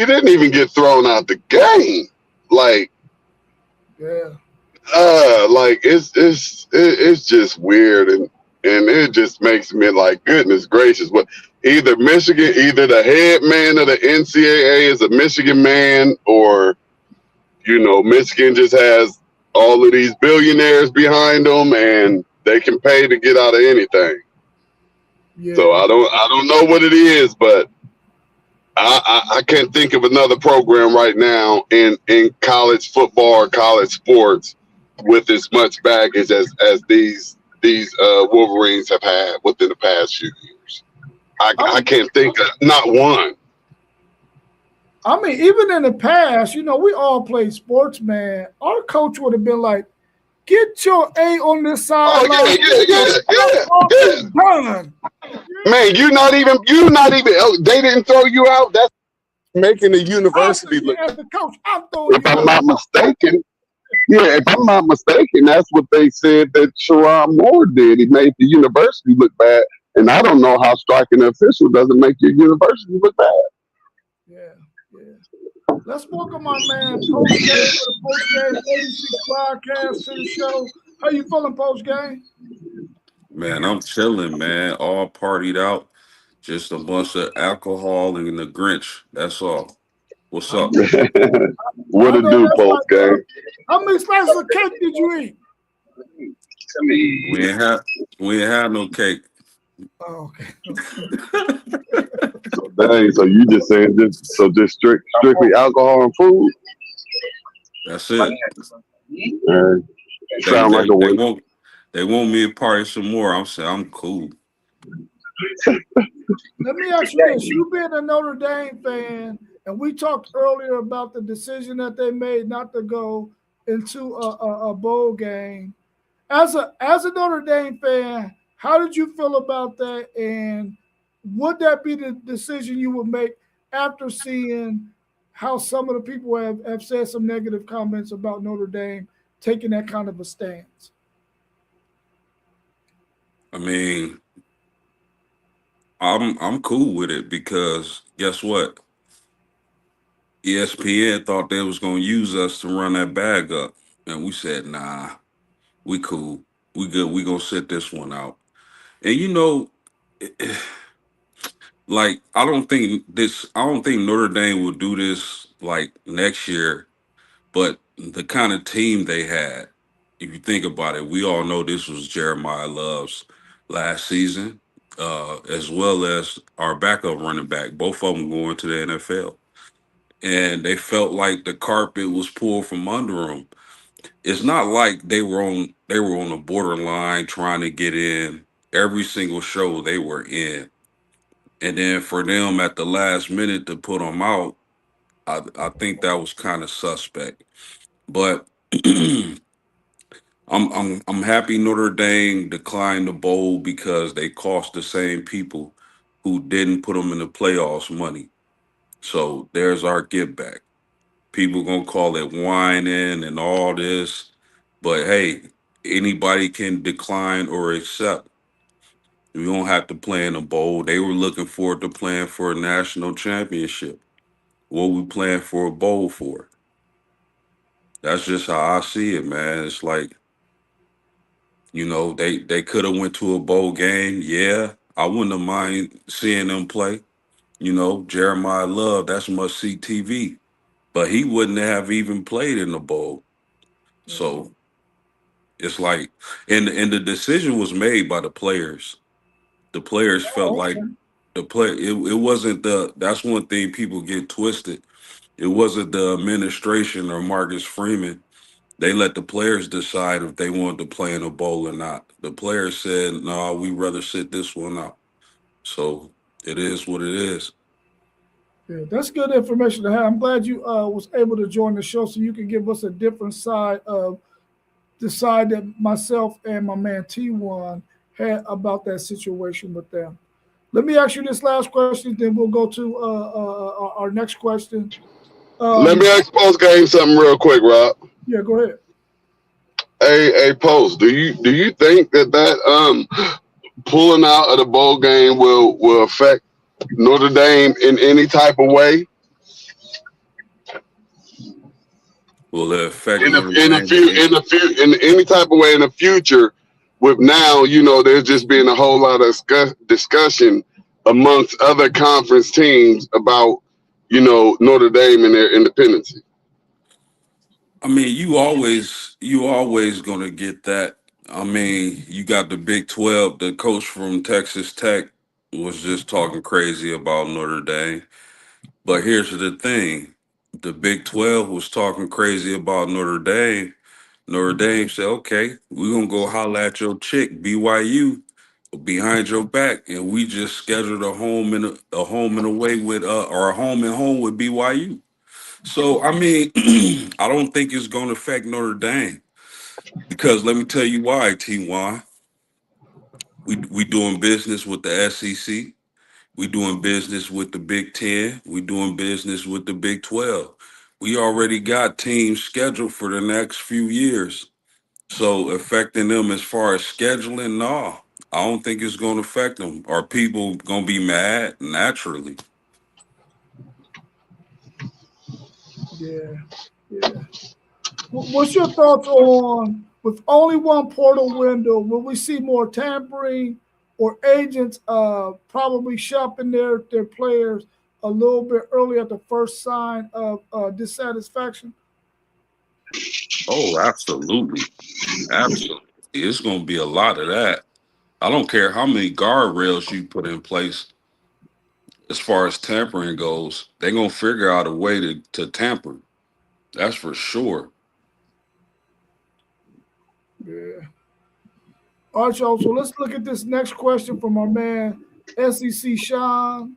[SPEAKER 2] didn't even get thrown out the game. Like,
[SPEAKER 1] yeah,
[SPEAKER 2] it's just weird, and it just makes me like, goodness gracious, what either the head man of the NCAA is a Michigan man, or Michigan just has all of these billionaires behind them, and they can pay to get out of anything. So
[SPEAKER 1] yeah.
[SPEAKER 2] I don't know what it is, but I can't think of another program right now in college football or college sports with as much baggage as these Wolverines have had within the past few years.
[SPEAKER 1] I
[SPEAKER 2] I
[SPEAKER 1] mean,
[SPEAKER 2] can't think of not one.
[SPEAKER 1] even in the past, we all played sports, man. Our coach would have been like, "Get your A on this
[SPEAKER 2] Oh
[SPEAKER 1] sideline.
[SPEAKER 2] yeah,
[SPEAKER 1] Get your
[SPEAKER 2] yeah,
[SPEAKER 1] butt
[SPEAKER 2] yeah,
[SPEAKER 1] off
[SPEAKER 2] yeah,
[SPEAKER 1] and done."
[SPEAKER 2] yeah. Man, you're not even. Oh, they didn't throw you out. That's making the university look.
[SPEAKER 1] As the coach, I'm throwing
[SPEAKER 2] If
[SPEAKER 1] you
[SPEAKER 2] I'm
[SPEAKER 1] out.
[SPEAKER 2] not mistaken, yeah, if I'm not mistaken, that's what they said that Sharon Moore did. He made the university look bad. And I don't know how striking an official doesn't make your university look bad.
[SPEAKER 1] Yeah, yeah. Let's welcome my man Post Game for the Post Game 86 podcast to the show. How you feeling, Post Game?
[SPEAKER 3] Man, I'm chilling, man. All partied out. Just a bunch of alcohol and the Grinch. That's all. What's
[SPEAKER 1] I
[SPEAKER 3] up?
[SPEAKER 1] know,
[SPEAKER 2] What
[SPEAKER 1] I
[SPEAKER 2] it
[SPEAKER 1] know
[SPEAKER 2] do,
[SPEAKER 1] that's
[SPEAKER 2] post
[SPEAKER 1] right,
[SPEAKER 2] game?
[SPEAKER 1] man. How many slices of cake did you eat?
[SPEAKER 3] We ain't have we ain't have no cake.
[SPEAKER 1] Oh, okay.
[SPEAKER 2] So dang, so you just saying just strictly alcohol and food?
[SPEAKER 3] That's it.
[SPEAKER 2] Uh,
[SPEAKER 3] They
[SPEAKER 2] sound like
[SPEAKER 3] they
[SPEAKER 2] a
[SPEAKER 3] they
[SPEAKER 2] waste.
[SPEAKER 3] won't they want me to party some more. I'm saying I'm cool.
[SPEAKER 1] Let me ask you this. You being a Notre Dame fan, and we talked earlier about the decision that they made not to go into a bowl game. As a Notre Dame fan, how did you feel about that? And would that be the decision you would make after seeing how some of the people have said some negative comments about Notre Dame taking that kind of a stance?
[SPEAKER 3] I mean, I'm cool with it because guess what? ESPN thought they was gonna use us to run that bag up. And we said, nah, we cool. We good. We gonna sit this one out. And like I don't think Notre Dame will do this like next year, but the kind of team they had, if you think about it, we all know this was Jeremiah Love's last season, as well as our backup running back, both of them going to the NFL. And they felt like the carpet was pulled from under them. It's not like they were on the borderline trying to get in. Every single show they were in. And then for them at the last minute to put them out, I think that was kind of suspect. But I'm happy Notre Dame declined the bowl because they cost the same people who didn't put them in the playoffs money. So there's our give back. People gonna call it whining and all this, but hey, anybody can decline or accept. We don't have to play in a bowl. They were looking forward to playing for a national championship. What we playing for a bowl for? That's just how I see it, man. It's like, they could have went to a bowl game. Yeah, I wouldn't have mind seeing them play. Jeremiah Love, that's must see TV. But he wouldn't have even played in the bowl. So it's like, and the decision was made by the players. The players felt like it wasn't that's one thing people get twisted. It wasn't the administration or Marcus Freeman. They let the players decide if they wanted to play in a bowl or not. The players said, no, we'd rather sit this one out. So it is what it is.
[SPEAKER 1] Yeah, that's good information to have. I'm glad you was able to join the show so you can give us a different side of the side that myself and my man T1 had about that situation with them. Let me ask you this last question, then we'll go to our next question.
[SPEAKER 2] Let me ask Post Game something real quick, Rob.
[SPEAKER 1] Yeah, go ahead.
[SPEAKER 2] Hey, Post, do you think that pulling out of the bowl game will affect Notre Dame in any type of way?
[SPEAKER 3] Will it affect
[SPEAKER 2] in
[SPEAKER 3] Notre Dame?
[SPEAKER 2] any type of way in the future? With now, there's just been a whole lot of discussion amongst other conference teams about, Notre Dame and their independency.
[SPEAKER 3] I mean, you always gonna get that. I mean, you got the Big 12. The coach from Texas Tech was just talking crazy about Notre Dame. But here's the thing: the Big 12 was talking crazy about Notre Dame. Notre Dame said, "Okay, we're gonna go holler at your chick BYU behind your back, and we just scheduled a home and away with or a home and home with BYU." So I mean, I don't think it's going to affect Notre Dame because let me tell you why, T1. We doing business with the SEC. We doing business with the Big Ten. We doing business with the Big 12. We already got teams scheduled for the next few years. So affecting them as far as scheduling, no, I don't think it's going to affect them. Are people going to be mad? Naturally.
[SPEAKER 1] Yeah. What's your thoughts on, with only one portal window, will we see more tampering or agents probably shopping their players a little bit early at the first sign of dissatisfaction?
[SPEAKER 3] Oh, absolutely. Absolutely. It's going to be a lot of that. I don't care how many guardrails you put in place as far as tampering goes. They're going to figure out a way to tamper. That's for sure.
[SPEAKER 1] Yeah. All right, y'all. So let's look at this next question from our man, SEC Sean.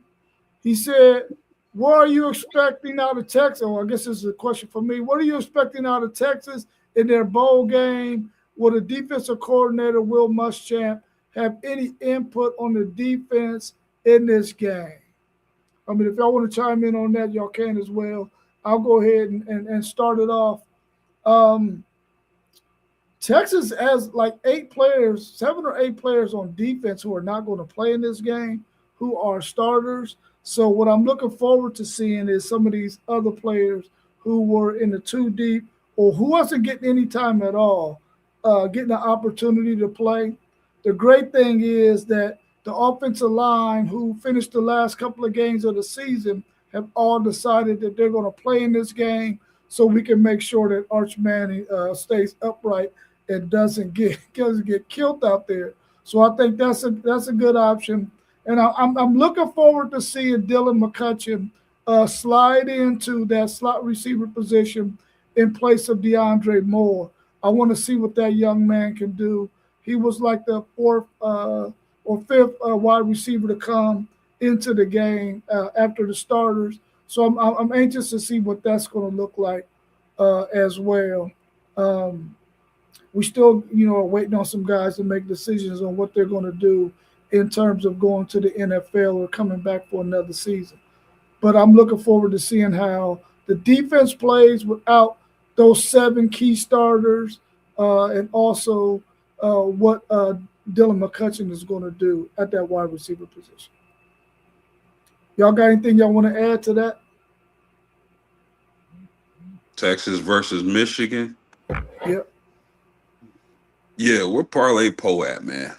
[SPEAKER 1] He said, what are you expecting out of Texas? Oh, I guess this is a question for me. What are you expecting out of Texas in their bowl game? Will the defensive coordinator, Will Muschamp, have any input on the defense in this game? I mean, if y'all want to chime in on that, y'all can as well. I'll go ahead and start it off. Texas has like 7 or 8 players on defense who are not going to play in this game, who are starters. So what I'm looking forward to seeing is some of these other players who were in the 2 deep or who wasn't getting any time at all, getting an opportunity to play. The great thing is that the offensive line, who finished the last couple of games of the season, have all decided that they're going to play in this game so we can make sure that Arch Manning stays upright and doesn't get killed out there. So I think that's a good option. And I'm looking forward to seeing Dylan McCutcheon slide into that slot receiver position in place of DeAndre Moore. I want to see what that young man can do. He was like the 4th or fifth wide receiver to come into the game after the starters. So I'm anxious to see what that's going to look like as well. We still, are waiting on some guys to make decisions on what they're going to do in terms of going to the NFL or coming back for another season. But I'm looking forward to seeing how the defense plays without those 7 key starters, and also what Dylan McCutcheon is going to do at that wide receiver position. Y'all got anything y'all want to add to that?
[SPEAKER 3] Texas versus Michigan.
[SPEAKER 1] Yep.
[SPEAKER 3] Yeah, where Parlay Poe at, man?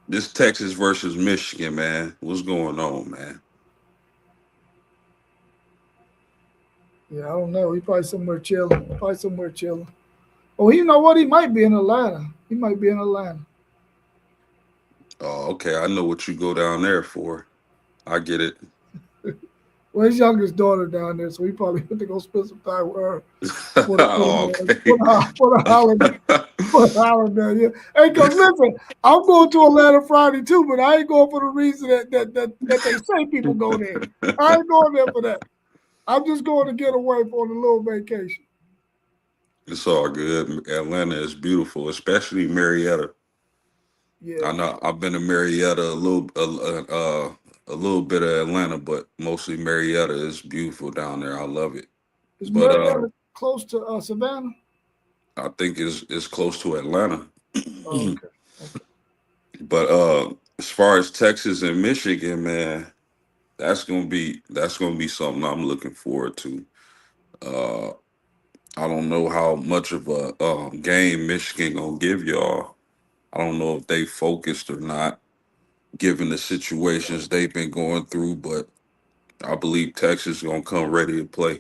[SPEAKER 3] This Texas versus Michigan, man. What's going on, man?
[SPEAKER 1] Yeah, I don't know. He probably somewhere chilling. Oh, you know what? He might be in Atlanta.
[SPEAKER 3] Oh, okay. I know what you go down there for. I get it.
[SPEAKER 1] Well, his youngest daughter down there, so he probably went to go spend some time with her for
[SPEAKER 3] Okay.
[SPEAKER 1] the holiday. For the holiday, yeah. Hey, because listen, I'm going to Atlanta Friday too, but I ain't going for the reason that they say people go there. I ain't going there for that. I'm just going to get away for a little vacation.
[SPEAKER 3] It's all good. Atlanta is beautiful, especially Marietta.
[SPEAKER 1] Yeah.
[SPEAKER 3] I know I've been to Marietta a little bit of Atlanta, but mostly Marietta is beautiful down there. I love it.
[SPEAKER 1] Is
[SPEAKER 3] But
[SPEAKER 1] Marietta close to Savannah?
[SPEAKER 3] I think it's close to Atlanta.
[SPEAKER 1] Oh, okay.
[SPEAKER 3] But as far as Texas and Michigan, man, that's gonna be something I'm looking forward to. Uh, I don't know how much of a game Michigan gonna give y'all. I don't know if they focused or not, given the situations they've been going through. But I believe Texas is gonna come ready to play.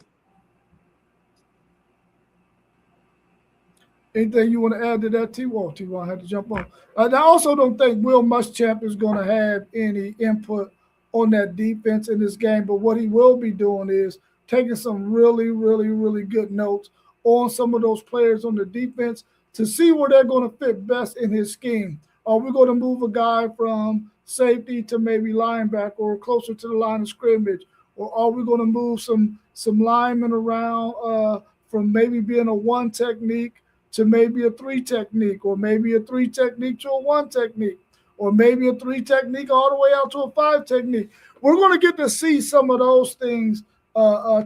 [SPEAKER 1] Anything you want to add to that, T-Wall? T-Wall had to jump on. I also don't think Will Muschamp is going to have any input on that defense in this game, but what he will be doing is taking some really, really, really good notes on some of those players on the defense to see where they're going to fit best in his scheme. Are we going to move a guy from safety to maybe linebacker or closer to the line of scrimmage? Or are we going to move some linemen around from maybe being a 1 technique to maybe a 3 technique, or maybe a 3 technique to a 1 technique, or maybe a 3 technique all the way out to a 5 technique? We're going to get to see some of those things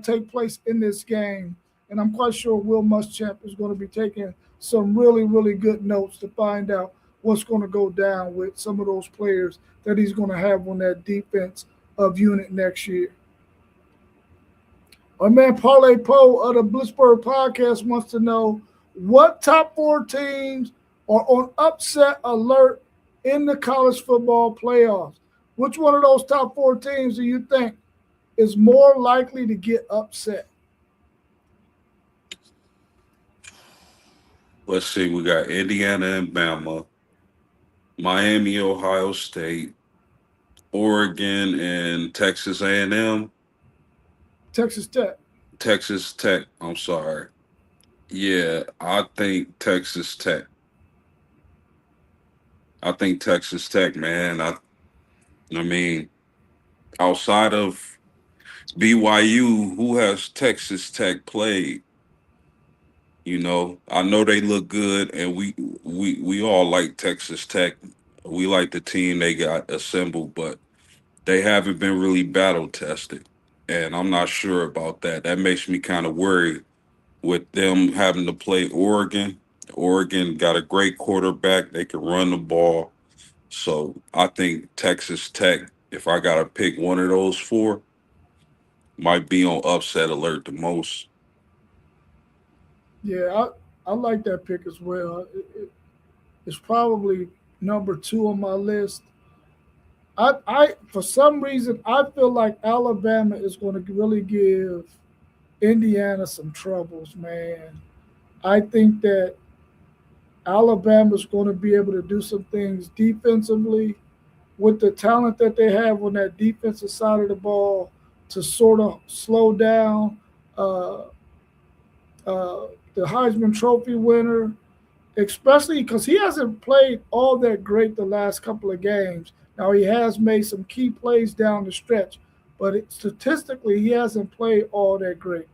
[SPEAKER 1] take place in this game. And I'm quite sure Will Muschamp is going to be taking some really, really good notes to find out what's going to go down with some of those players that he's going to have on that defense of unit next year. Our man Parlay Poe of the Blitzburg Podcast wants to know, what top 4 teams are on upset alert in the college football playoffs? Which one of those top 4 teams do you think is more likely to get upset?
[SPEAKER 3] Let's see. We got Indiana and Bama, Miami, Ohio State, Oregon, and Texas A&M.
[SPEAKER 1] Texas Tech.
[SPEAKER 3] Texas Tech. I'm sorry. Yeah, I think Texas Tech. Man. I mean, outside of BYU, who has Texas Tech played? I know they look good, and we all like Texas Tech. We like the team they got assembled, but they haven't been really battle tested, and I'm not sure about that. That makes me kind of worried with them having to play Oregon. Oregon got a great quarterback. They can run the ball. So I think Texas Tech, if I got to pick one of those 4, might be on upset alert the most.
[SPEAKER 1] Yeah, I like that pick as well. It's probably number 2 on my list. I for some reason I feel like Alabama is going to really give Indiana some troubles, man. I think that Alabama's going to be able to do some things defensively with the talent that they have on that defensive side of the ball to sort of slow down uh, the Heisman Trophy winner especially because he hasn't played all that great the last couple of games. Now he has made some key plays down the stretch, but statistically he hasn't played all that great.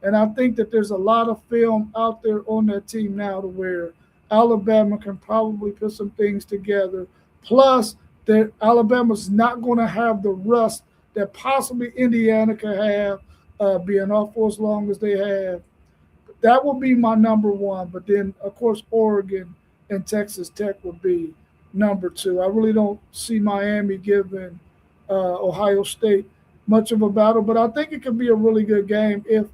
[SPEAKER 1] And I think that there's a lot of film out there on that team now to where Alabama can probably put some things together. Plus, that Alabama's not going to have the rust that possibly Indiana could have, being off for as long as they have. That would be my number one. But then, of course, Oregon and Texas Tech would be number two. I really don't see Miami giving Ohio State much of a battle, but I think it could be a really good game if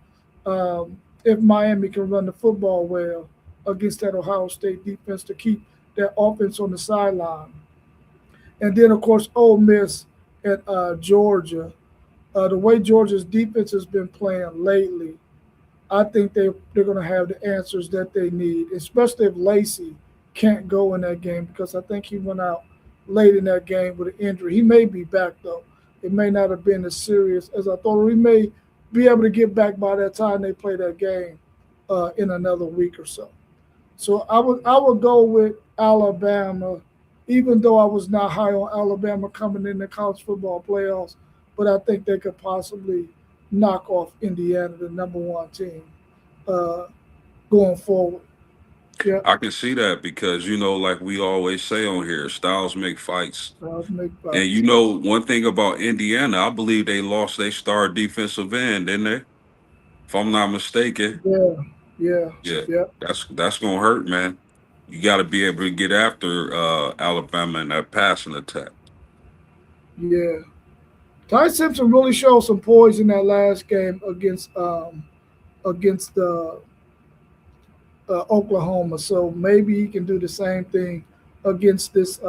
[SPEAKER 1] Miami can run the football well against that Ohio State defense to keep that offense on the sideline. And then, of course, Ole Miss at Georgia. The way Georgia's defense has been playing lately, I think they're going to have the answers that they need, especially if Lacey can't go in that game because I think he went out late in that game with an injury. He may be back though. It may not have been as serious as I thought. Or he may be able to get back by that time they play that game in another week or so. So I would go with Alabama, even though I was not high on Alabama coming in the college football playoffs. But I think they could possibly knock off Indiana, the number one team, uh, going forward. Yeah,
[SPEAKER 3] I can see that because like we always say on here, styles make fights.
[SPEAKER 1] I'll make
[SPEAKER 3] And
[SPEAKER 1] fights.
[SPEAKER 3] one thing about Indiana, I believe they lost their star defensive end, didn't they? If I'm not mistaken.
[SPEAKER 1] Yeah, yeah,
[SPEAKER 3] Yeah,
[SPEAKER 1] yeah,
[SPEAKER 3] that's gonna hurt, man. You got to be able to get after Alabama in that passing attack.
[SPEAKER 1] yeah. Ty Simpson really showed some poise in that last game against Oklahoma. So maybe he can do the same thing against this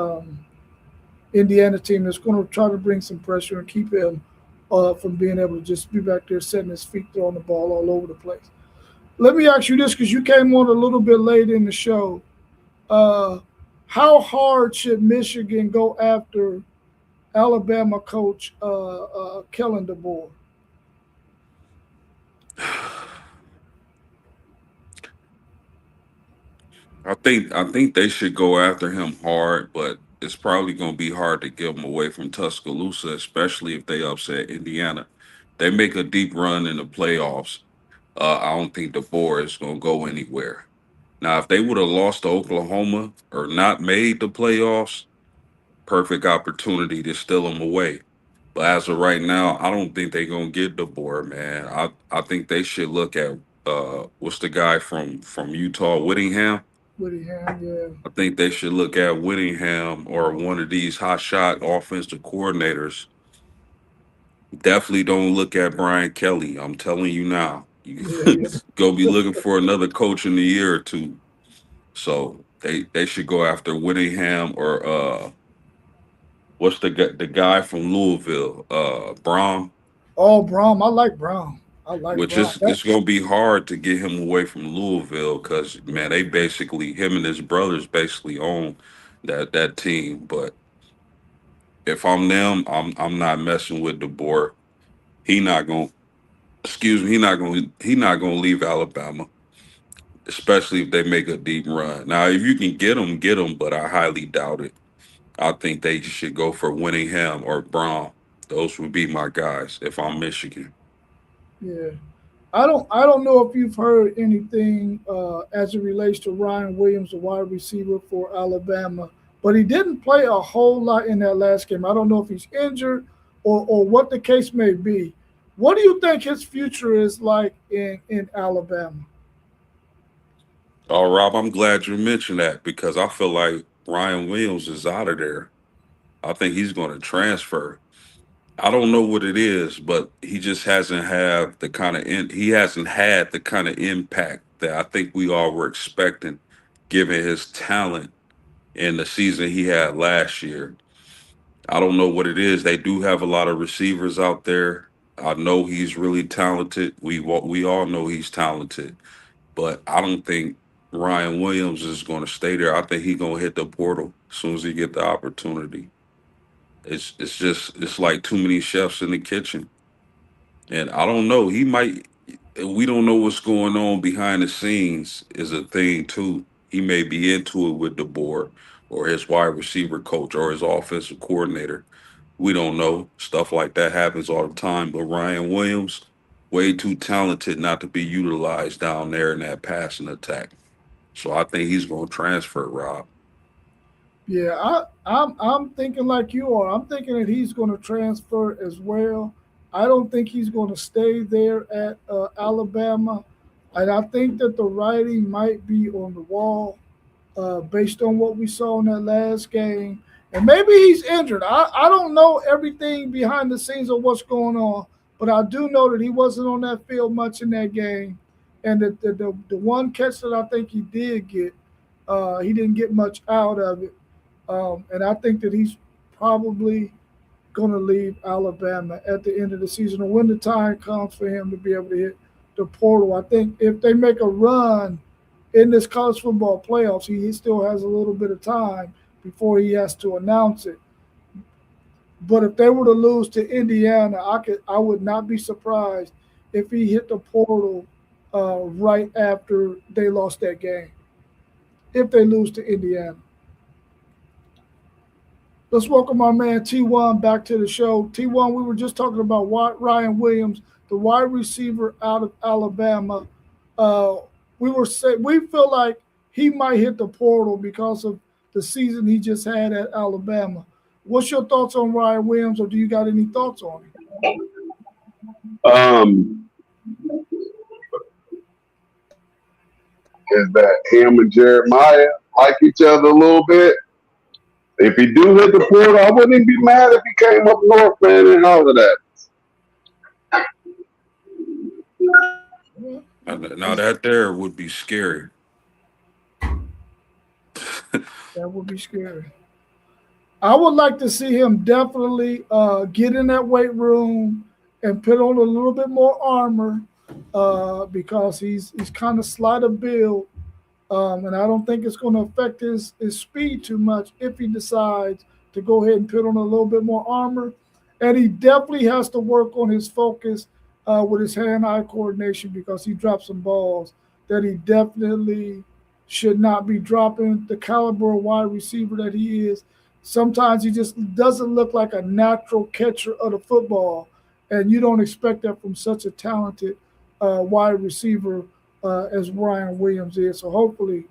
[SPEAKER 1] Indiana team that's going to try to bring some pressure and keep him from being able to just be back there setting his feet, throwing the ball all over the place. Let me ask you this because you came on a little bit late in the show. Uh, how hard should Michigan go after Alabama coach Kellen DeBoer?
[SPEAKER 3] I think they should go after him hard, but it's probably going to be hard to get him away from Tuscaloosa, especially if they upset Indiana. They make a deep run in the playoffs. I don't think the board is going to go anywhere. Now, if they would have lost to Oklahoma or not made the playoffs, perfect opportunity to steal them away. But as of right now, I don't think they're gonna get the board, man. I think they should look at what's the guy from Utah, Whittingham.
[SPEAKER 1] Whittingham, yeah,
[SPEAKER 3] I think they should look at Whittingham or one of these hot shot offensive coordinators. Definitely don't look at Brian Kelly. I'm telling you now. You
[SPEAKER 1] yeah, yeah.
[SPEAKER 3] go be looking for another coach in a year or two. So they should go after Whittingham or what's the guy from Louisville, Braun,
[SPEAKER 1] Oh, Brown, I like Brown. I like
[SPEAKER 3] which
[SPEAKER 1] Brown.
[SPEAKER 3] is it's gonna be hard to get him away from Louisville because man, they basically him and his brothers basically own that team. But if I'm them, I'm not messing with the board. He not gonna excuse me, he not gonna leave Alabama, especially if they make a deep run. Now, if you can get him, but I highly doubt it. I think they should go for Winningham or Braun. Those would be my guys if I'm Michigan.
[SPEAKER 1] Yeah. I don't know if you've heard anything as it relates to Ryan Williams, the wide receiver for Alabama, but he didn't play a whole lot in that last game. I don't know if he's injured or what the case may be. What do you think his future is like in Alabama?
[SPEAKER 3] Oh, Rob, I'm glad you mentioned that because I feel like Ryan Williams is out of there. I think he's going to transfer. I don't know what it is, but he just hasn't had the kind of he hasn't had the kind of impact that I think we all were expecting, given his talent in the season he had last year. I don't know what it is. They do have a lot of receivers out there. I know he's really talented. We all know he's talented, but I don't think Ryan Williams is going to stay there. I think he's going to hit the portal as soon as he get the opportunity. It's just it's like too many chefs in the kitchen, and I don't know. He might. We don't know what's going on behind the scenes is a thing too. He may be into it with the board or his wide receiver coach or his offensive coordinator. We don't know. Stuff like that happens all the time. But Ryan Williams, way too talented not to be utilized down there in that passing attack. So I think he's going to transfer, Rob.
[SPEAKER 1] Yeah, I'm thinking like you are. I'm thinking that he's going to transfer as well. I don't think he's going to stay there at Alabama, and I think that the writing might be on the wall based on what we saw in that last game. And maybe he's injured. I don't know everything behind the scenes of what's going on, but I do know that he wasn't on that field much in that game. And the one catch that I think he did get, he didn't get much out of it. And I think that he's probably going to leave Alabama at the end of the season or when the time comes for him to be able to hit the portal. I think if they make a run in this college football playoffs, he still has a little bit of time before he has to announce it. But if they were to lose to Indiana, I would not be surprised if he hit the portal right after they lost that game. If they lose to Indiana. Let's welcome our man T1 back to the show. T1, we were just talking about Ryan Williams, the wide receiver out of Alabama. We feel like he might hit the portal because of the season he just had at Alabama. What's your thoughts on Ryan Williams, or do you got any thoughts on
[SPEAKER 2] him? Is that him and Jeremiah like each other a little bit? If he do hit the portal, I wouldn't even be mad if he came up north, man, and all of that.
[SPEAKER 3] Now that there would be scary.
[SPEAKER 1] That would be scary. I would like to see him definitely get in that weight room and put on a little bit more armor because he's kind of slight of build. And I don't think it's going to affect his speed too much if he decides to go ahead and put on a little bit more armor. And he definitely has to work on his focus with his hand-eye coordination because he dropped some balls that he definitely should not be dropping. The caliber of wide receiver that he is, sometimes he just doesn't look like a natural catcher of the football. And you don't expect that from such a talented wide receiver as Ryan Williams is. So hopefully,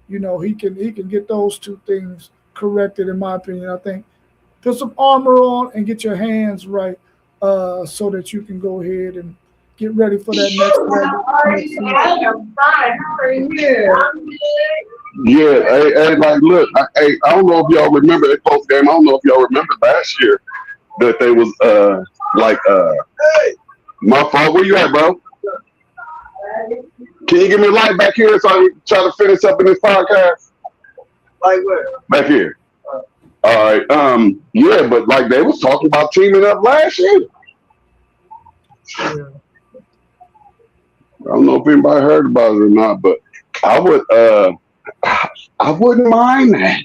[SPEAKER 1] he can get those two things corrected, in my opinion. I think put some armor on and get your hands right so that you can go ahead and get ready for that next level.
[SPEAKER 4] I am fine. How are you?
[SPEAKER 2] Yeah, hey, like, look, I don't know if y'all remember that post game. I don't know if y'all remember last year that they was my fault. Where you at, bro? Can you give me a light back here so I can try to finish up in this podcast?
[SPEAKER 4] Like where?
[SPEAKER 2] Back here. All right. Yeah, but like they was talking about teaming up last year.
[SPEAKER 1] Yeah.
[SPEAKER 2] I don't know if anybody heard about it or not, but I wouldn't mind that.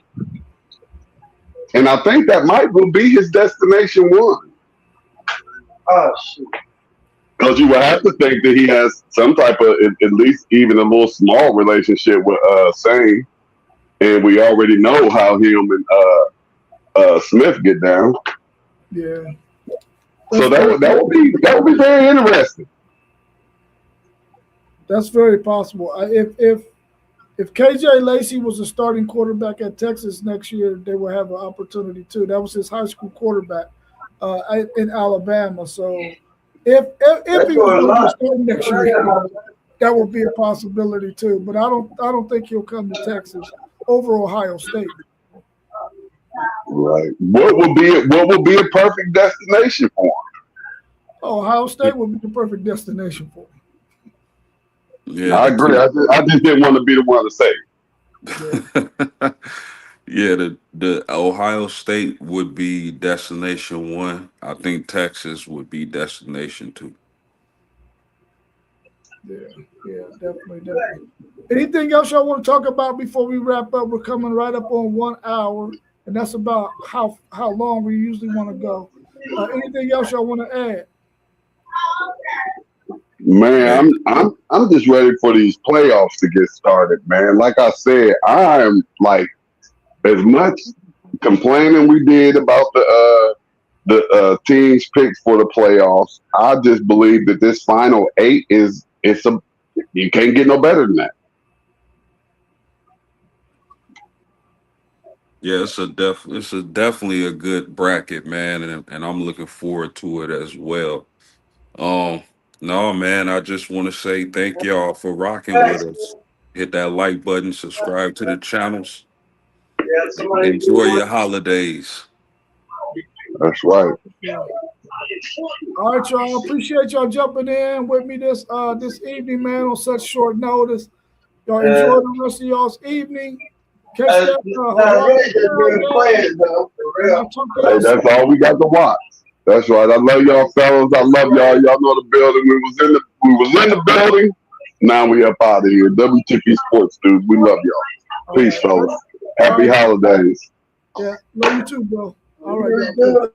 [SPEAKER 2] And I think that might will be his destination one.
[SPEAKER 4] Oh shit.
[SPEAKER 2] Because you would have to think that he has some type of, at least even a little small relationship with Sane. And we already know how him and Smith get down.
[SPEAKER 1] Yeah.
[SPEAKER 2] So that would be very interesting.
[SPEAKER 1] That's very possible. If KJ Lacey was a starting quarterback at Texas next year, they would have an opportunity too. That was his high school quarterback in Alabama. So if he was starting next year, that would be a possibility too. But I don't think he'll come to Texas over Ohio State.
[SPEAKER 2] Right. What would be a perfect destination for him?
[SPEAKER 1] Ohio State would be the perfect destination for him.
[SPEAKER 3] Yeah,
[SPEAKER 2] I agree. I just didn't want to be the one to say it.
[SPEAKER 3] Yeah, the Ohio State would be destination one. I think Texas would be destination two.
[SPEAKER 1] Yeah, definitely. Anything else y'all want to talk about before we wrap up? We're coming right up on 1 hour, and that's about how long we usually want to go. Anything else y'all want to add?
[SPEAKER 2] Man, I'm just ready for these playoffs to get started, man. Like I said, I am like as much complaining we did about the teams picked for the playoffs. I just believe that this final 8 you can't get no better than that.
[SPEAKER 3] Yeah, it's definitely a good bracket, man, and I'm looking forward to it as well. Um, no, man, I just want to say thank y'all for rocking with us. Hit that like button, subscribe to the channels. Enjoy your holidays.
[SPEAKER 2] That's right.
[SPEAKER 1] All right, y'all. Appreciate y'all jumping in with me this evening, man, on such short notice. Y'all enjoy the rest of y'all's evening. Catch that.
[SPEAKER 2] Hey, that's all we got to watch. That's right. I love y'all, fellas. I love y'all. Y'all know the building. We was in the building. Now we up out of here. WTP Sports, dudes. We love y'all. Peace, fellas. Happy holidays.
[SPEAKER 1] Yeah, love you too, bro. All right, y'all.